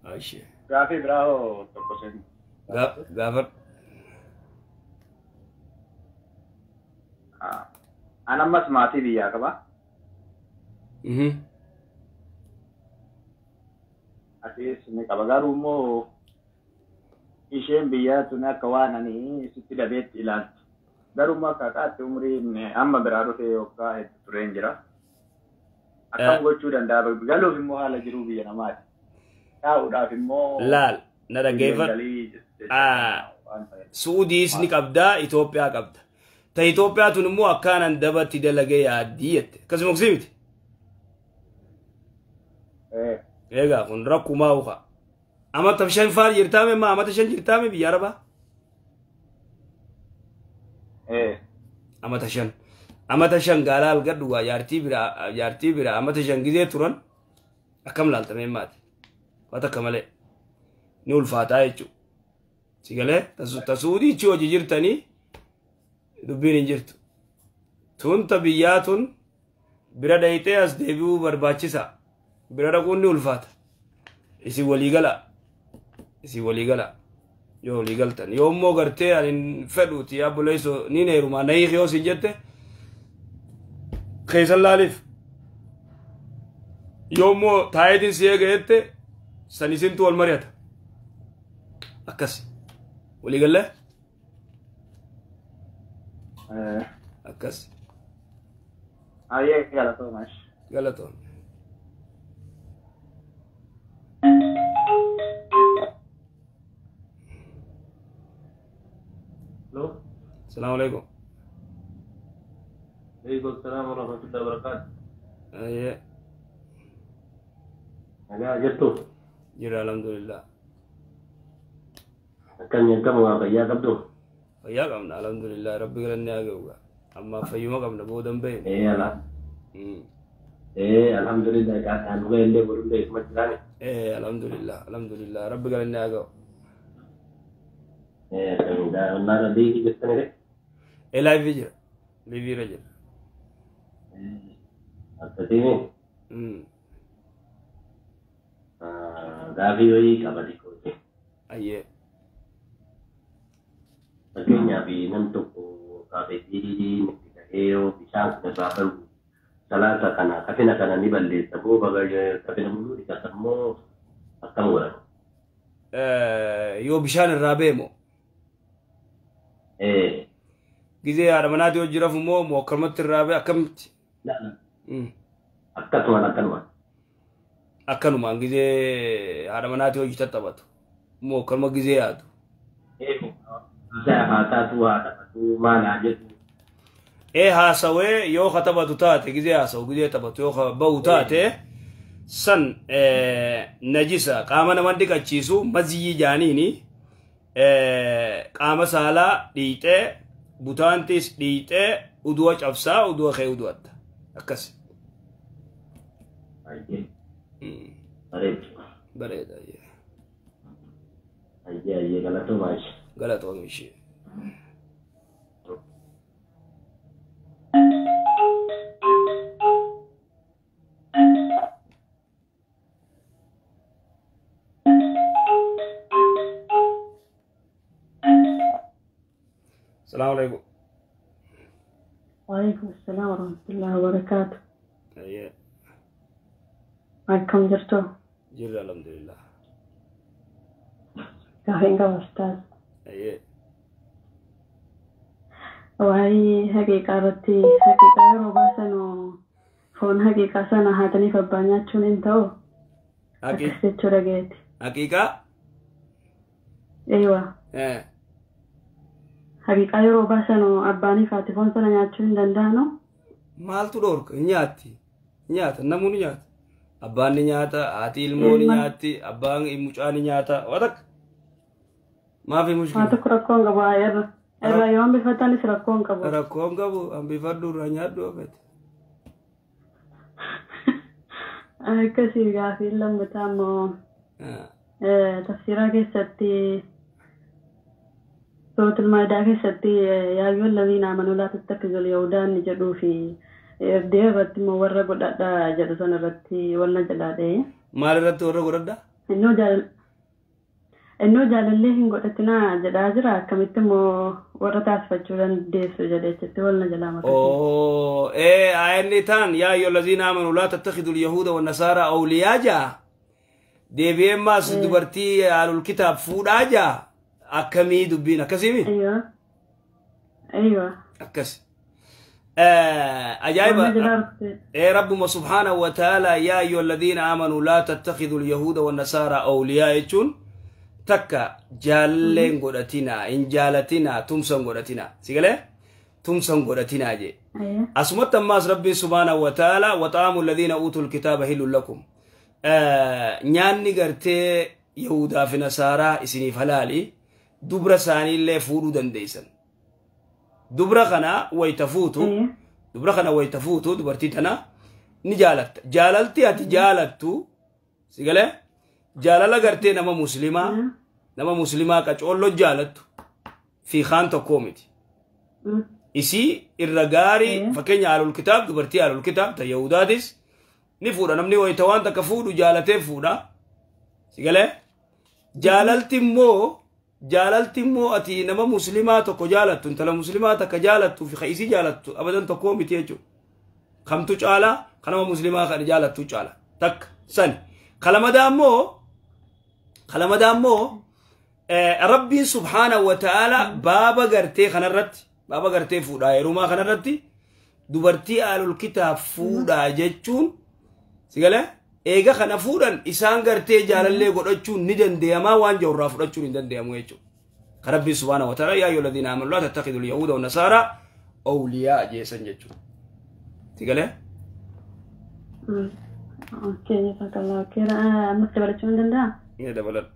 [SPEAKER 1] Aisyah.
[SPEAKER 5] Gafi berapa toko sen?
[SPEAKER 1] Gafar.
[SPEAKER 5] Anak mas mati dia apa? Atis ni kabagaru mo isheen biyyaa tun akka waan ani sitti dhabeetti ilaaltu. Garuu makkaataatti umriin amma biraa dhufee yookaan hedduu tureen jira. Akkam gochuu danda'a galuuf immoo haala jiruu biyya namaati. Taa'uudhaaf immoo
[SPEAKER 1] laal na dhaggeeffadhu. Suudiis ni qabdaa Itoophiyaa qabda. Ta Itoophiyaa tun immoo akkaanan dabatti dalagee yaaddii jette. Akkasuma oksii miti. Egaa kun rakkumaa uka. Amata shan faal jirtaame ma amata shan jirtaame biyya Arabaa. Amata shan gaalaal gadhu waa jaartii bira amata shan gizee turan akkam laaltame maati. Waan takka malee ni ulfaataa jechuudha. Sigalee tasuudii ichi hojii jirtanii dubbiin hin jirtu. Tunta biyyaa tun bira dhayitee as deebi'uu barbaachisa. Bira dhaquun ni ulfaata. Isin walii gala. Yoo walii galtan. Yoo immoo gartee ani fedhuuti yaa buleessoo ni neerumaa na hiiki yoo sin jette keessan laaliif. Yoo immoo taayitiin si eega jette san isintu wal mari'ata. Akkas. Walii galle? Akkas.
[SPEAKER 5] Ayyee galatoomash.
[SPEAKER 1] Galatoom.
[SPEAKER 6] Hello.
[SPEAKER 1] Assalamu alaikum.
[SPEAKER 6] Waalaikumsalam warahmatullahi wabarakatuh.
[SPEAKER 1] Ayyee.
[SPEAKER 6] Nagaa jirtu.
[SPEAKER 1] Jira alhamdulillah.
[SPEAKER 6] Akkam nyaatamu waa fayyaa qabdu.
[SPEAKER 1] Fayyaa qabna alhamdulillah rabbi galanni haa ga'u. Amma fayyuma qabna boodan bahe.
[SPEAKER 6] Alhamdulillah kan dhugaa illee godhuu isuma jiraani.
[SPEAKER 1] Alhamdulillah rabbi galanni haa ga'u.
[SPEAKER 6] Naara deegii jettani de.
[SPEAKER 1] Live jira. Live jira.
[SPEAKER 6] Akkasiini. Gaafii wayii qabati kooti.
[SPEAKER 1] Ayyee.
[SPEAKER 6] Fakkeenyaaf nam tokko kaafeetii nuti ta'ee yoo bishaan kana irraa bahu salaata kana kafina kana ni balleessa boo kafina muluu dhiqatan moo akkam godhan?
[SPEAKER 1] Yoo bishaan irraa beemo. Gizee haadha manaati yoo jirafu moo akkamatti irraa bee akkamitti? Akkanumaan gizee haadha manaati hojii tattaphatu moo akkanuma gizee yaadu. Haasawee yoo taphatu taate gizee haasawu gizee taphatu yoo bahu taate san najisa qaama nama dhiqachiisu maziyyi jaaniini qaama saalaa dhiixee butaantis dhiixee uduwa cabsaa uduwa kee uduwatta akkas. Bareeda.
[SPEAKER 6] Ayyee galatoomash.
[SPEAKER 1] Galatoomishi. السلام عليكم.
[SPEAKER 3] وعليكم السلام ورحمة الله وبركاته.
[SPEAKER 1] أيه.
[SPEAKER 3] معكم جرتو.
[SPEAKER 1] جل الحمد لله.
[SPEAKER 3] كافين أستاذ.
[SPEAKER 1] أيه.
[SPEAKER 3] وهي حقيقة رتي حقيقة روباسنو فون حقيقة سنة هاتني فبانيا تشون انتو.
[SPEAKER 1] حقيقة.
[SPEAKER 3] أيوة. حقيقة روباسنو أباني فاتفون سنة نياتشون دندانو.
[SPEAKER 1] مالتو دورك نيات نمو نيات. Abbaan ni nyaata, haati ilmoo ni nyaatti, abbaan mucaa ni nyaata. Watak maafi mushkila.
[SPEAKER 3] Haa tokko rakkoon qabu irra yoo hambifatanis rakkoon qabu.
[SPEAKER 1] Rakkoon qabu hambifadhu irraa nyaadhu ofeete.
[SPEAKER 3] Akkasii gaafii lammataa immoo tafsiraa keessatti sootul maayidaa keessatti yaayyoon lamiin amanuu laatutti akka galu yaa'udaan ni jedhuu fi Erdee irratti immoo warra godhadha jedhu sana irratti walna jalaadhe.
[SPEAKER 1] Maal irratti warra godhadha?
[SPEAKER 3] Innoo إنه جال اللي هنقول أتنا جداجرة كميتمو ورطاس فجولان ديسو جديت تولنا جلامة
[SPEAKER 1] أوه إيه عيني تان يا أيها الذين آمنوا لا تتخذوا اليهود والنصارى أولياء جا دي بيما سدبرتي على الكتاب فود أجا أكمي دبينا كسيمي
[SPEAKER 3] أيوة
[SPEAKER 1] أكسي أجايب إيه رب سبحانه وتعالى يا أيها الذين آمنوا لا تتخذوا اليهود والنصارى أولياء يجون تكا جالين قدتنا إن جالتنا تمسن قدتنا سيقله تمسن قدتنا جي أسمت ماس رب سبحانه وتعالى وطعام الذين أوتوا الكتاب هل لكم نياني قرتي يهودا في نصارى إسني فلالي دبر ساني اللي فورو دنديسن دبر خنا ويتفوتو دبر خنا ويتفوتو دبرتي تنا نجالت جاللتي أتجالتو سيقله جالala gartee nama muslimaa qacoollo jaalattu fi khaan tokkoo miti isii irra gaarii fakkeenya alul kitaab dubartii alul kitaab ta yahudaatis ni fuudha namni wayita waan takka fuudhu jaalatee fuudha sigalee jaalalti immoo ati nama muslimaa tokko jaalattu intala muslimaa takka jaalattu fi isii jaalattu abadan tokkoo miti jechuudha kamtu caala kanama muslimaa kan jaalattu caala takka sani خلما مو ربي سبحانه وتعالى بابا غرتي خنرت بابا غرتي فودا يروما خنرتي دوبرتي آل الكتاب فودا جتشون سيغلا ايغا خنا فودان اسان غرتي جالله غدچون ندن ديما وان جورا فودچون ندن ديما يچو ربي سبحانه وتعالى يا ايها الذين امنوا لا تتخذوا اليهود والنصارى اولياء جيسن جتشو سيغلا
[SPEAKER 3] اوكي جزاك الله خير مستبرچون دندا
[SPEAKER 1] يا دبلت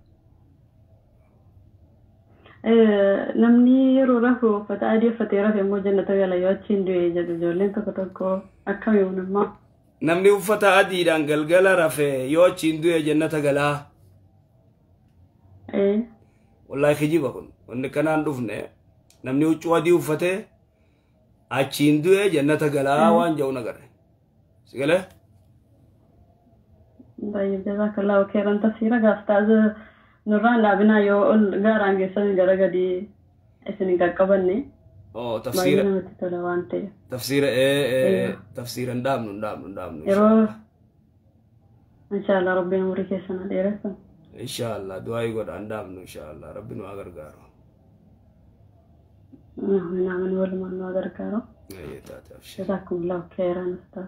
[SPEAKER 3] namni yeroo rafu uffata adii uffatee rafe immoo jannata gala yoo achiin du'e jedhu ijoolleen tokko tokko akkam yoonammaa
[SPEAKER 1] namni uffata adiidhaan galgala rafe yoo achiin du'e jannata galaa wallahi kijiba kun wanni kanaan dhufne namni huccuu adii uffatee achiin du'e jannata galaa waan jedhu nagarre sigalee
[SPEAKER 3] طيب جزاك الله خيرا تفسيرك أستاذ نوران لابنا يو غاران جسن غرغدي اسن قبلني
[SPEAKER 1] تفسير تفسير ندام
[SPEAKER 3] ان شاء الله ربنا يوريك سنه ديرسن
[SPEAKER 1] ان شاء الله دعاء يقول ندام ان شاء الله ربنا اغرغارو
[SPEAKER 3] نعم نقول من اغرغارو جزاكم الله خيرا استاذ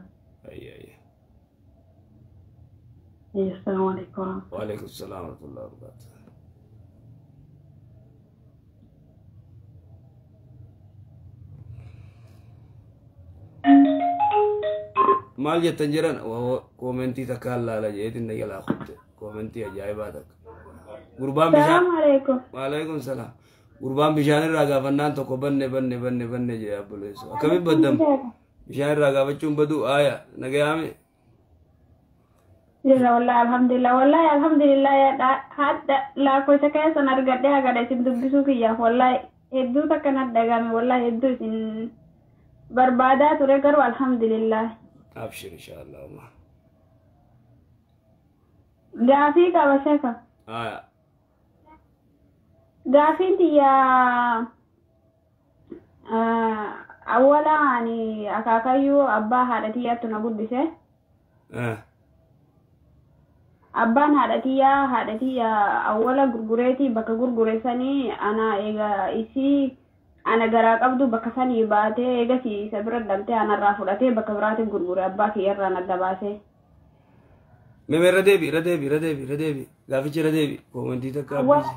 [SPEAKER 3] السلام عليكم
[SPEAKER 1] وعليكم السلام ورحمة الله وبركاته maal jettan jiran komentii takka laala jeetin nagala khutte komentii ajaa'ibatak gurbaan bishaan waalaikum salaam gurbaan bishaan irraa gaafannaan tokko banne jee abboleessu akkamiin baddam bishaan irraa gaafachuun badu aaya nagayaame
[SPEAKER 3] والله الحمد لله يا حتى لا كويس كيس أنا رجعتها قاعدة تدبسوك يا والله يدو تكنا دعامي والله يدو إن بربادات ورجعوا الحمد لله
[SPEAKER 1] أبشر إن شاء الله ما
[SPEAKER 3] قافي كابشكا قافي يا أولا يعني أكاكيو أبا هذا تنقول بسه abbaan haadhatiya awwala gurgureeti bakka gurgureessanii ana eega isii ana garaa qabdu bakka sanii baatee eega si isa bira dhabtee anarraa fudhatee bakka biraatti gurgure abbaa kiyyarraa nadda baasee.
[SPEAKER 1] Meme radeebi gaafichi radeebi komentii takka
[SPEAKER 3] abbisi.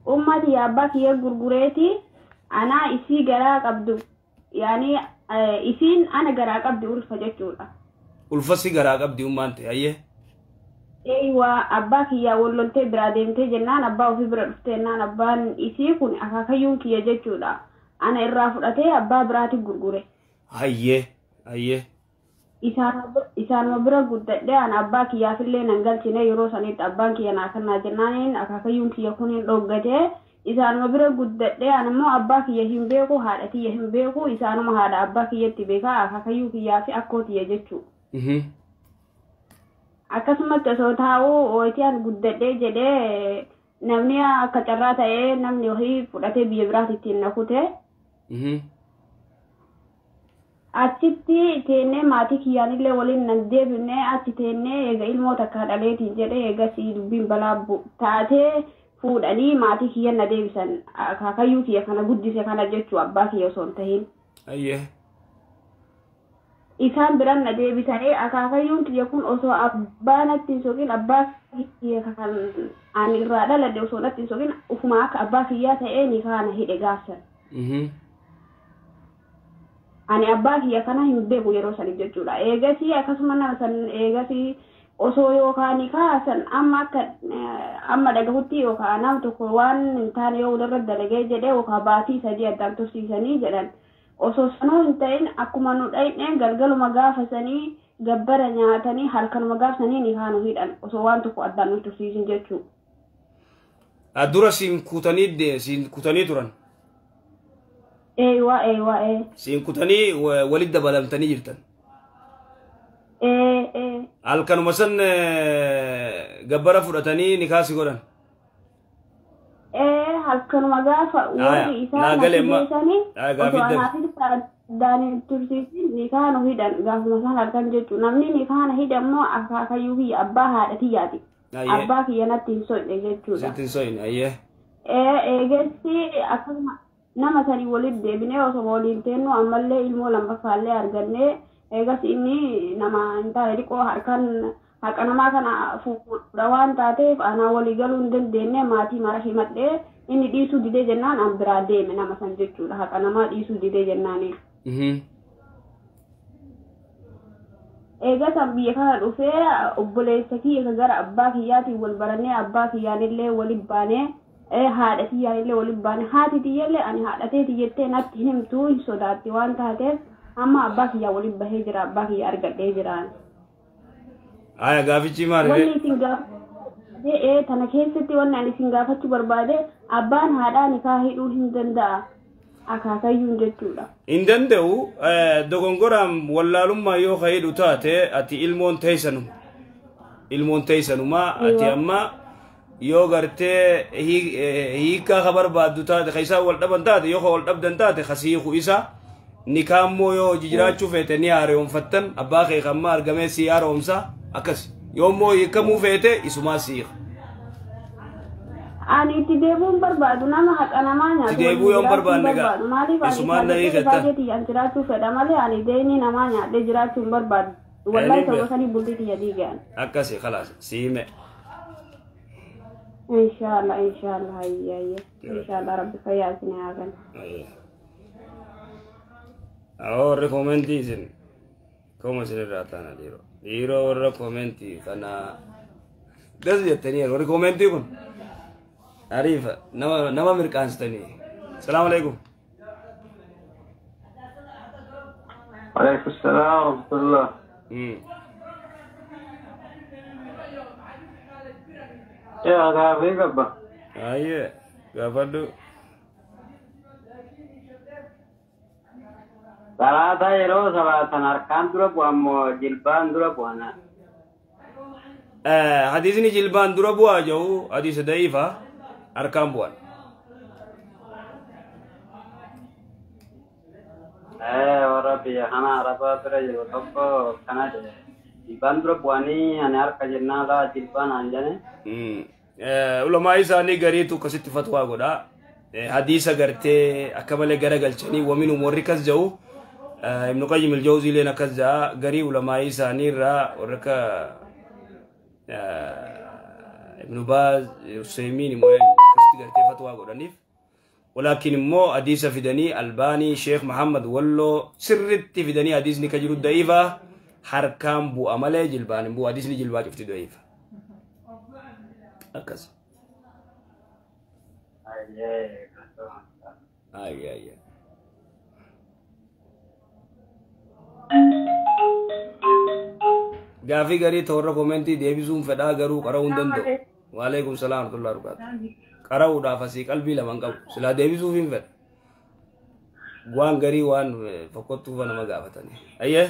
[SPEAKER 3] Ummati abbaa kiyya gurgureeti ana isii garaa qabdu yaani isiin ana garaa qabdi ulfa jechuudha.
[SPEAKER 1] Ulfasi garaa qabdi ummaan ta'e ayyee.
[SPEAKER 3] Eeywa abbaa kiyyaa walloltee biraa deemtee jennaan abbaa ofii bira dhufteenaan abbaan isii kun akaakayyuun kiyya jechuudha ana irraa fudhatee abbaa biraatti gurgure.
[SPEAKER 1] Hayyee.
[SPEAKER 3] Isaanuma bira guddadhee ana abbaa kiyyaafillee nan galchine yeroo sanitti abbaan kiyya naa kannaa jennaaniin akaakayyuun kiyya kun hin dhoggatee isaanuma bira guddadhee anammoo abbaa kiyya hin beeku haadha kiyya hin beeku isaanuma haadha abbaa kiyyatti beekaa akaakayyuu kiyyaa fi akkootiyya jechuudha. akkasumatti osoo taa'uu ooyitiyaan guddadhee jedhee namni akka carraa ta'ee namni wahii fudhatee biyya biraatti ittiin nakute achitti teennee maatii kiyyaanillee waliin nan deebinee achi teennee eega ilmoota akka dhaleetiin jedhee eega si dubbiin balaa taatee fuudhanii maatii kiyyan na deebisan akaakayyuu kiyya kana guddise kana jechuu abbaa kiyya osoo hin tahin.
[SPEAKER 1] Ayyee.
[SPEAKER 3] Isaan biran na deebisanii akaakayyuun kiyya kun osoo abbaa natti hin soqin abbaa kiyya kan ani irraa dhaladhe osoo natti hin soqin ufuma akka abbaa kiyyaa ta'ee ni kaana hidhe gaafsan. Ani abbaa kiyya kana hin beeku yeroo sanii jechuudha. Eegasii akkasuma nama san eegasii osoo yookaan kaasan amma dhagahutti yookaan nama tokko waan hin taane yoo walirra dalagee jedhee yookaan baatii sadii addaan tursiisanii jedhan. Osoo sanuu hin ta'in akkuma nu dhayne galgaluma gaafasanii gabbara nyaatanii halkanuma gaafsanii ni kaanu hidhan osoo waan tokko addaan nu tursiisin jechuudha.
[SPEAKER 1] Dura siin kutanii turan.
[SPEAKER 3] Eewa.
[SPEAKER 1] Siin kutanii walitti dabalamtanii jirtan. Halkanuma san gabbara fudhatanii ni kaasi godhan.
[SPEAKER 3] Halkanuma gaafa warri isaa nageessanii osoo anaafis addaan tursiisin ni kaanu hidhan gaafuma san halkan jechuudha. Namni ni kaana hidhammoo akaakayyuu kiyya abbaa haadha kiyyaati. Abbaa kiyya natti hin soqne jechuudha.
[SPEAKER 1] Sitti hin soqne ayyee.
[SPEAKER 3] Eegassi akkasuma nama sanii walitti deebinee osoo waliin teennu ammallee ilmoo lammaffaallee argannee eegas inni nama hin taane dhiqoo harkaan haqa namaa kana fuudha waan taateef anaa walii galuu hin dandeenye maatii mara himadhee inni dhiisuu didee jennaan an biraa deeme nama san jechuudha haqa namaa dhiisuu didee jennaani. Eegas an biyya kana dhufee obboleessa kiyya gara abbaa kiyyaatiin wal barannee abbaa kiyyaanillee waliin baanee haadha kiyyaallee waliin baane haati tiyyallee ani haadhatee tiyyettee natti himtuu hin sodaatti waan taateef amma abbaa kiyyaa waliin bahee jira abbaa kiyyaa argadhee jiraan.
[SPEAKER 1] Aya gaafichi maali?
[SPEAKER 3] Wanni isin gaafate tana keessatti wanni ani isin gaafachuu barbaade abbaan haadhaa nikaa hidhuu hin danda'a akaakayyuun jechuudha.
[SPEAKER 1] Hin danda'u dogongoraan wallaalummaa yoo hidhu taate ati ilmoon teessanuma ati amma yoo gartee hiikaa ka barbaaddu taate ka isaan wal dhaban taate yoo ka wal dhabdan taate kasiiku isa nikaammoo yoo jiraachuu feete ni haareewwanfattan abbaa kee kamma argamee si haareewwamsa akkas yoommoo hiikamuu feete isumaa siiqa.
[SPEAKER 3] Ani itti deebuun barbaadu nama haqa namaa nyaatu.
[SPEAKER 1] Itti deebuu yoon barbaanne gaa
[SPEAKER 3] isumaan na hiiketta. Baay'ee an jiraachuu fedha malee ani deeni namaa nyaadhee jiraachuu hin barbaadu. Wallahi ta'uu sanii bultii kiyya diigaan.
[SPEAKER 1] Akkasi khalaas siime.
[SPEAKER 3] Inshallah ayya inshallah rabbi fayyasina yagan.
[SPEAKER 1] Ahora commenti come se ne ratana diro ora commenti kana gazi tani ora commenti kun arifa nama mirqanstani. Assalamu alaikum.
[SPEAKER 2] Alaikum assalam wa rahmatullah. Ya, gaafa gabba.
[SPEAKER 1] Aye, gaafadhu.
[SPEAKER 2] Salaata yeroo salaatan harkaan dura bu'ammoo jilbaan dura bu'ana.
[SPEAKER 1] Hadiisni jilbaan dura bu'aa jiru hadiisa da'iifa harkaan bu'an.
[SPEAKER 2] Warra biyya kana arabaa bira jiru tokko kana jedhe. Jilbaan dura bu'anii ani harka jennaan laa jilbaan aan jedhe.
[SPEAKER 1] Ulamaa isaanii gariitu akkasitti fatwaa godha. Hadiisa gartee akka malee garagalchanii waminuu warri kas jiru Ibn Qayyim al-Jawzi leen akkas jaa garii ulamaa isaanii irraa warra akka Ibn Baaz Usaymiin immoo akkasitti gartee fatwaa godhaniif. Walaakin immoo hadiisa fidanii Albaanii Sheekh Muhammad Walloo sirritti fidanii hadiisni ka jiru da'iifa harkaan bu'a malee jilbaan hin bu'u hadiisni jilbaa cufti da'iifa. Akkas. Ayya. Gaafii garii toorra komentii deebisuun fedhaa garuu qara'uu hin danda'u. Waalaikum salaam wa rahmatullahi wa barakatuh. Qara'uudhaaf asii qalbii lama hin qabu. Silaa deebisuuf hin fedha. Waan garii waan fokkottuufa nama gaafatanii. Ayyee.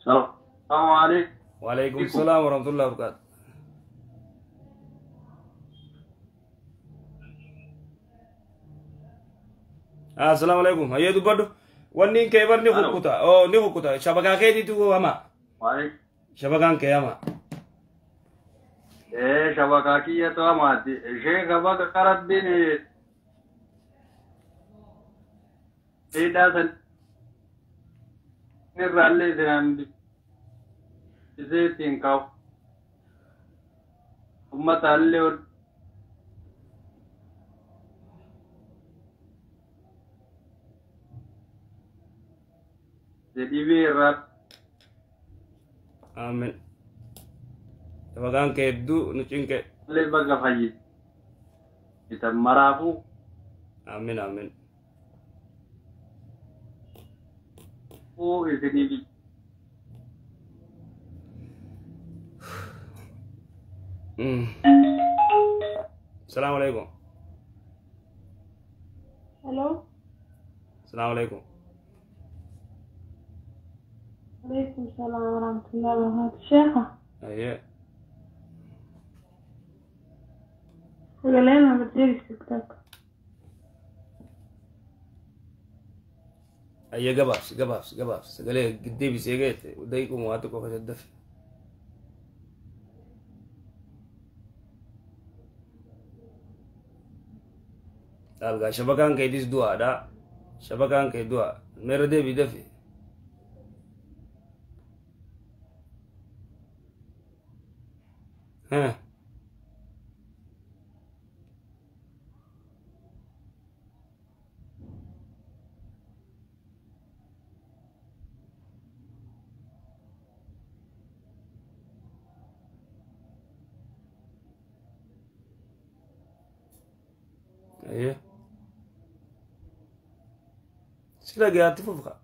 [SPEAKER 2] Salaamu alaikum.
[SPEAKER 1] Waalaikum salaam wa rahmatullahi wa barakatuh. السلام عليكم هيا دبدو ونين كيبر نخكوتا او نخكوتا شبكة كيدي تو اما
[SPEAKER 7] وعليك
[SPEAKER 1] شبكة كيما
[SPEAKER 7] ايه شبكة كي تو اما شيخ ابا قرب بيني ايه داسن نرالي دين زيتين كاو أمة اللي jadi berat.
[SPEAKER 1] Amin. Tawagan kedu nucing ke.
[SPEAKER 7] Lebih gak kita marapu.
[SPEAKER 1] Amin amin.
[SPEAKER 7] Oh ini.
[SPEAKER 1] Assalamualaikum.
[SPEAKER 3] Halo.
[SPEAKER 1] Assalamualaikum.
[SPEAKER 3] Waalaikumsalam warahmatullahi wabarakatuh. Syekha.
[SPEAKER 1] Iya.
[SPEAKER 3] Segala berdiri sekitar.
[SPEAKER 1] Iya gabaf. Segala gede bisa gitu. Udah ikut mau atuh kok kedaf. Alga shabakan kayak dis dua ada. Shabakan kayak dua. Merde bidafi. Hah. Iya. Sila gaya tu fuka.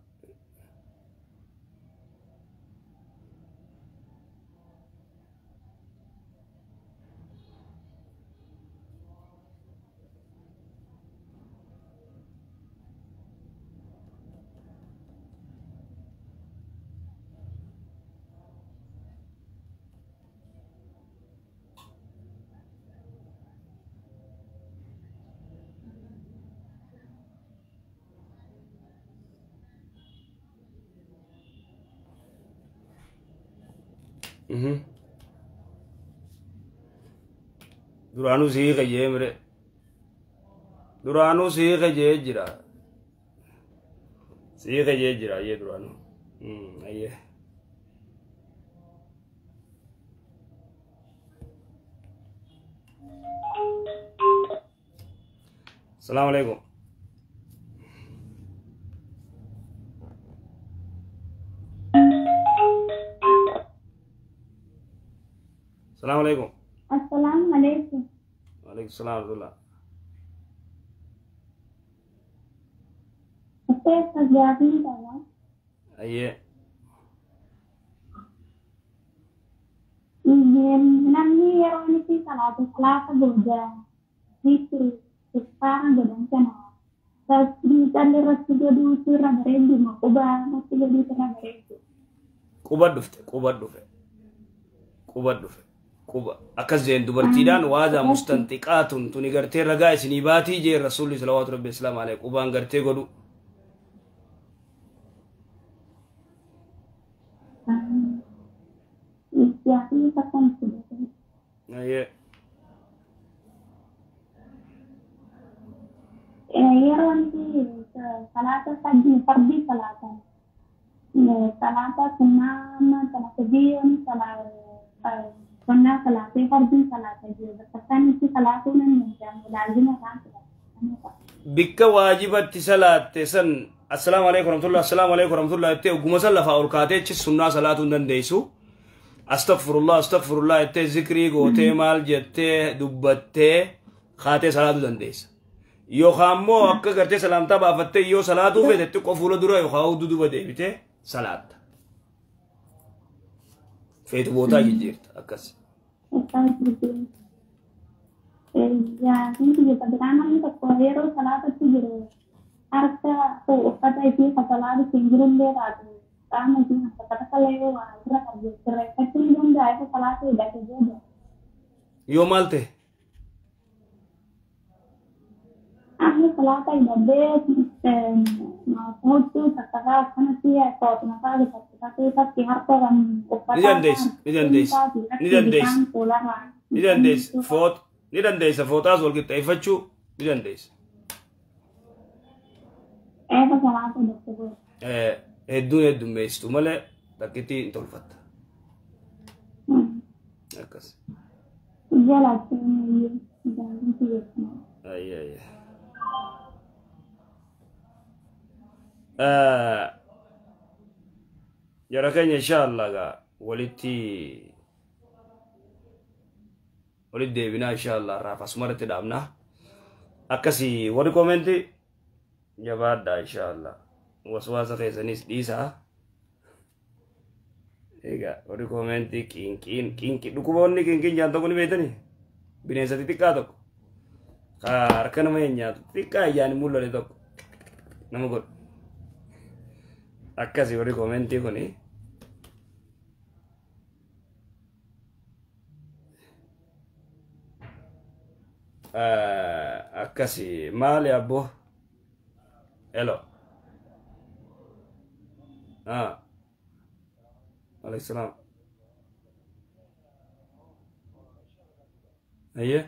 [SPEAKER 1] Duranu sih kayak mere. Duranu sih kayak jira. Sih kayak jira ya duranu. Iya. Assalamualaikum. Assalamualaikum.
[SPEAKER 3] Assalamualaikum.
[SPEAKER 1] Waalaikumsalam warahmatullah.
[SPEAKER 3] Apa terjadi dalam?
[SPEAKER 1] Iya.
[SPEAKER 3] Nanti orang ini salah boja. Itu sekarang dalam channel. Tapi tadi rasa jadi usuran rendu mau coba masih jadi terang rendu.
[SPEAKER 1] Kubat dufte. Kuba akkas jeen dubartiidhaan waadaa mustantiqaatun tuni gartee ragaa isinii baatii jee rasuulli salawaatu rabbi islaam alayhi qubaan gartee godhu. Aye.
[SPEAKER 3] Yeroon salata fardi salata. Salata sunnah, salata diyon, sunnah salata fardi salata juga. Pesan itu salatunan yang lazim kan.
[SPEAKER 1] Bikka waajibatti salaatte san assalamu alaykum warahmatullahi itti oguma sallafa ol kaateechi sunnaa salaatuun dandeessu. Astaghfirullah itti zikrii gootee maal jettee dubbattee kaatee salaatuu dandeessa. Yookaan immoo akka gartee salaamtaa baafattee yoo salaatuu fedhe xiqqoo fuula dura yookaan duuba deebitee salaatta. Feetu bootaa jijjiirta akkas.
[SPEAKER 3] Ya, ini juga pertama ini terkohero salata itu gitu. Arta kata itu kata lalu tinggirin dia ratu. Karena itu kata kalau ada kerja itu belum dah itu salata udah juga.
[SPEAKER 1] Yo malte.
[SPEAKER 8] أنا ثلاثة البيت موجود تتفاعل أنا فيها صوت نفاعل تتفاعل في هرطة
[SPEAKER 1] Nidandees foot nidandeessa footaas wal qixxeeffachuu nidandeessa.
[SPEAKER 8] إيه ثلاثة دكتور
[SPEAKER 1] Hedduun heddummeessitu malee takkitti hin tolfatta. Akkas.
[SPEAKER 8] جلسني
[SPEAKER 1] Ayya. Jara keenya inshallah gaa walitti deebinaa inshallah irraa asumarratti dhaabna. Akkasii warri koomenti jabaadhaa inshallah. Waswaasa keessanis dhiisaa. Egaa warri koomenti qinqii dhukuboonni qinqiin jaan tokko ni beektanii? Bineensa xixiqqaa tokko. Harka nama hin nyaatu xiqqaa ijaan mul'ate tokko nama godhu. Akkasii warri koomentii kuni akkasii maali abbo? Hello. Alayhi salaam. Ayye.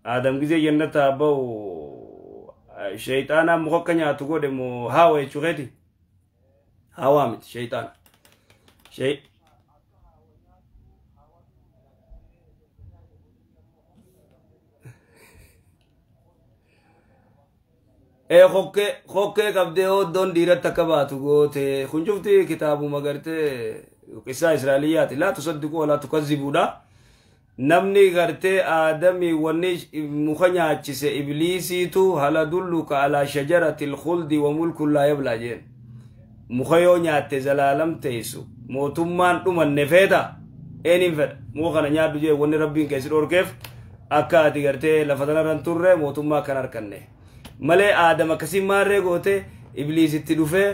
[SPEAKER 1] Adam gize jannata bau shaytana mukakkanya tu gode mo hawa chugeti hawa mit shaytan shay khokke kabde o don dirat takabatu gote khunjufti kitabu magarte qissa israiliyat la tusaddiqu wala tukazzibuda namni garte adami wanni mukhanyaachise ibliisitu hala dulluka ala shajaratil khuldi wa mulkun la yabla jeen mukhayo nyaatte zalalam teisu mootummaan dhumanne feeta eenin fedha mukhana nyaaddu jee wanni rabbiin keessi dhorkeef akka ati garte lafatana ran turre mootummaa kan harkanne malee adam akkasiin maarree goote ibliisitti dhufe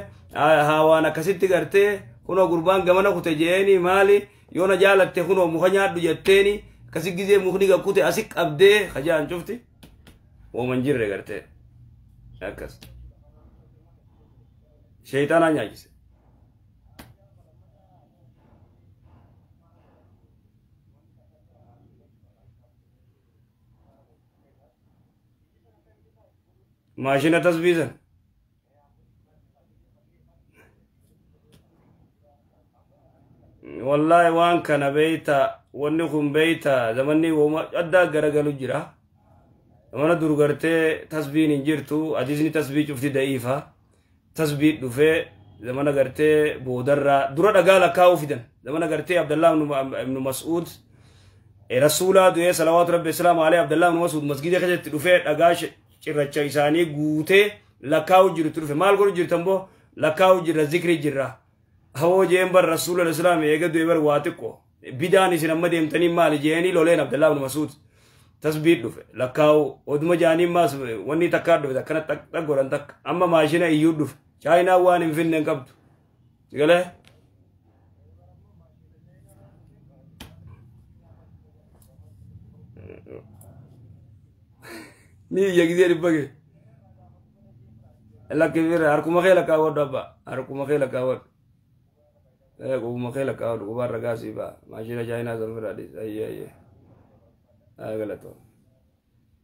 [SPEAKER 1] hawaan akkasitti garte kuno gurbaan gamana kute jeeni maali yoona jaalatte kuno mukhanyaaddu jetteeni kasi gize mukhni ga kute asik abde khajaan chufti wo manjirre garte akas shaytana nyaajise mashina tasbizan wallahi waan kana beeyta wanni kun beeyta zamanni woma adda garagalu jira zamana durgarte tasbiin hin jirtu hadisni tasbii cufti da'iifa tasbii dhufe zamana garte boodarra dura dhagaa lakkaa'uu fidan zamana garte abdallah ibn mas'ud rasuula du'e salawaatu rabbi salaamu alayhi abdallah ibn mas'ud masgida keessatti dhufe dhagaa cirracha isaanii guute lakkaa'uu jirtu dhufe maal godhu jirtan boo lakkaa'uu jirra zikri jirra hawoo jeen bar rasuula al-islaam eega du'e bar waa xiqqoo bidaan isin amma deemtanii maali jeeni loleen abdallah ibn mas'ud tasbiih dhufe lakkaa'u oduma jaanii maas wanni takkaa dhufe akkana xaggoran takka amma maashina iyyuu dhufe chaayinaa waan hin finne hin qabdu sigalee ni iyya gisee dhibbage lakkifire harkuma kee lakkaawwadhu abba harkuma kee lakkaawwadhu kuma kela kau du kubar ragasi ba mashina China zamira dis ayye agalato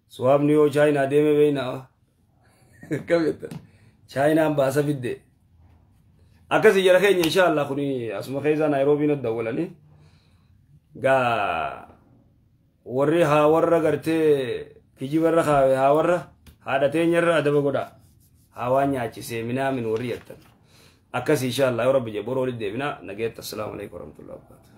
[SPEAKER 1] swab niyo China deme beina kabeta China mbasa bidde akasi jara kenya inshallah kuni asma khayza Nairobi no dawlani ga warri ha warra garte kiji warra ha warra hada tenyarra adaba goda hawanya ci semina min warriyatan akasi inshallah ya rabbi jaboro lidde bina nagayta assalamu alaykum warahmatullahi wabarakatuh